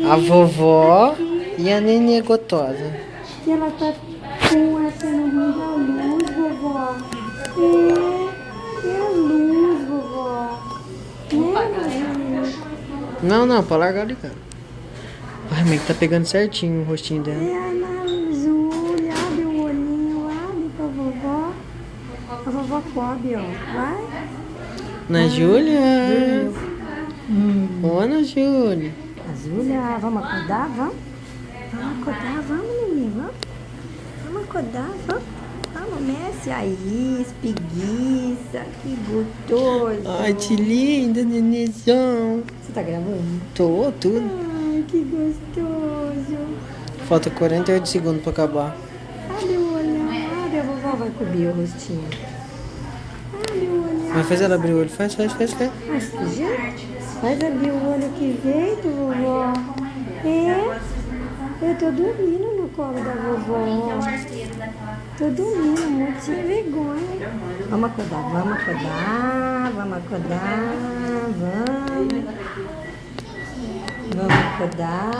A vovó e a nenê gotosa. E ela tá com essa no da luz, vovó. É a luz, vovó. Não, pode largar ligado. Ai, mãe, tá pegando certinho o rostinho dela. É a Ana Júlia, abre o olhinho, abre pra vovó. A vovó cobre, ó. Vai. Ana Júlia. Ô, Ana Júlia. A Júlia, vamos acordar? Vamos? Vamos acordar? Vamos, menino? Vamos? Vamos acordar? Vamos? Vamos, Messi. Aí, espreguiça. Que gostoso. Ai, que linda, nenezão. Você tá gravando? Tô, tudo. Ai, que gostoso. Falta 48 segundos pra acabar. Abre o olhão, abre. A vovó vai cobrir o rostinho. Abre o olhão. Mas faz ela abrir o olho. Faz. Mas que jeito? Faz abrir o olho, que jeito, vovó? Eu tô dormindo no colo da vovó. Tô dormindo, muito sem vergonha. Vamos acordar, vamos acordar, vamos acordar, vamos. Vamos acordar.